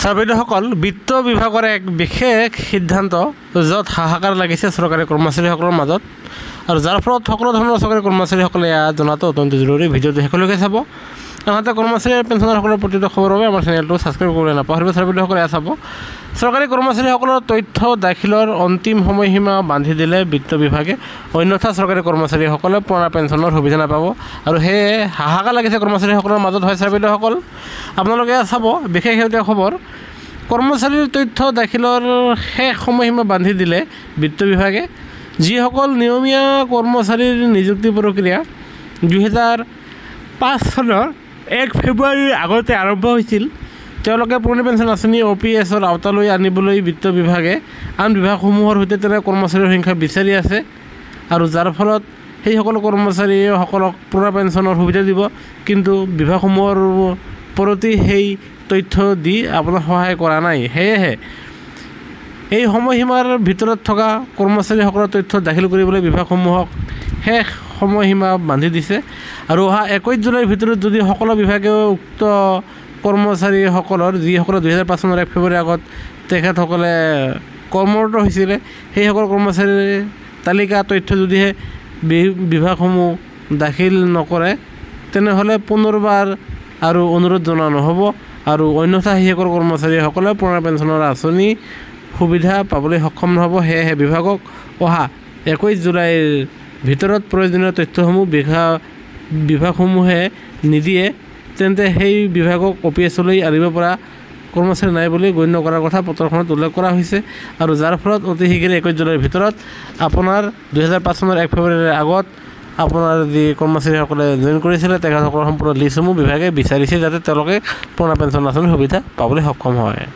ছাৰবাইদেউসকল, বিত্ত বিভাগৰ এক বিশেষ সিদ্ধান্ত য'ত হাহাকাৰ লাগিছে চৰকাৰী কৰ্মচাৰীসকলৰ মাজত আৰু যাৰ ফলত সকলো ধৰণৰ চৰকাৰী কৰ্মচাৰীসকলে এয়া জনাটো অত্যন্ত জৰুৰী। ভিডিঅ'টো শেষলৈকে চাব। আনহাতে কৰ্মচাৰী আৰু পেঞ্চনাৰসকলৰ প্ৰতিটো খবৰৰ বাবে আমাৰ চেনেলটো ছাবস্ক্ৰাইব কৰিবলৈ নাপাহৰিব। ছাৰবাইদেউসকলে এয়া চাব। চৰকাৰী কৰ্মচাৰীসকলৰ তথ্য দাখিলৰ অন্তিম সময়সীমা বান্ধি দিলে বিত্ত বিভাগে, অন্যথা চৰকাৰী কৰ্মচাৰীসকলে পুৰণা পেঞ্চনৰ সুবিধা নাপাব আৰু সেয়ে হাহাকাৰ লাগিছে কৰ্মচাৰীসকলৰ মাজত। হয় ছাৰবাইদেউসকল, আপোনালোকে এয়া চাব। বিশেষ শেহতীয়া খবৰ, কৰ্মচাৰীৰ তথ্য দাখিলৰ শেষ সময়সীমা বান্ধি দিলে বিত্ত বিভাগে। যিসকল নিয়মীয়া কৰ্মচাৰীৰ নিযুক্তি প্ৰক্ৰিয়া 2005 চনৰ 1 ফেব্ৰুৱাৰীৰ আগতে আৰম্ভ হৈছিল, তেওঁলোকে পুৰণি পেঞ্চন আঁচনি OPS-ৰ আওতালৈ আনিবলৈ বিত্ত বিভাগে আন বিভাগসমূহৰ সৈতে তেনে কৰ্মচাৰীৰ সংখ্যা বিচাৰি আছে আৰু যাৰ ফলত সেইসকল কৰ্মচাৰীসকলক পুৰণা পেঞ্চনৰ সুবিধা দিব, কিন্তু বিভাগসমূহৰ প্ৰতি সেই তথ্য দি আপোনাক সহায় কৰা নাই। সেয়েহে এই সময়সীমাৰ ভিতৰত থকা কৰ্মচাৰীসকলৰ তথ্য দাখিল কৰিবলৈ বিভাগসমূহক শেষ সময়সীমা বান্ধি দিছে আৰু অহা 21 জুলাইৰ ভিতৰত যদি সকলো বিভাগে উক্ত কৰ্মচাৰীসকলৰ যিসকলে 2005 চনৰ 1 ফেব্ৰুৱাৰীৰ আগত তেখেতসকলে কৰ্মৰত হৈছিলে, সেইসকল কৰ্মচাৰীৰ তালিকা তথ্য যদিহে বিভাগসমূহ দাখিল নকৰে, তেনেহ'লে পুনৰবাৰ আৰু অনুৰোধ জনোৱা হ'ব আৰু অন্যথা সেইসকল কৰ্মচাৰীসকলে পুৰণা পেঞ্চনৰ আঁচনি সুবিধা পাবলৈ সক্ষম নহ'ব। সেয়েহে বিভাগক অহা 21 জুলাইৰ ভিতৰত প্ৰয়োজনীয় তথ্যসমূহ বিভাগসমূহে নিদিয়ে, তেন্তে সেই বিভাগক OPS-লৈ আনিব পৰা কৰ্মচাৰী নাই বুলি গণ্য কৰাৰ কথা পত্ৰখনত উল্লেখ কৰা হৈছে আৰু যাৰ ফলত অতি শীঘ্ৰে 21 জুলাইৰ ভিতৰত আপোনাৰ 2005 চনৰ 1 ফেব্ৰুৱাৰীৰ আগত আপোনাৰ যি কৰ্মচাৰীসকলে জইন কৰিছিলে তেখেতসকলৰ সম্পূৰ্ণ লিষ্টসমূহ বিভাগে বিচাৰিছে, যাতে তেওঁলোকে পুৰণা পেঞ্চন আঁচনিৰ সুবিধা পাবলৈ সক্ষম হয়।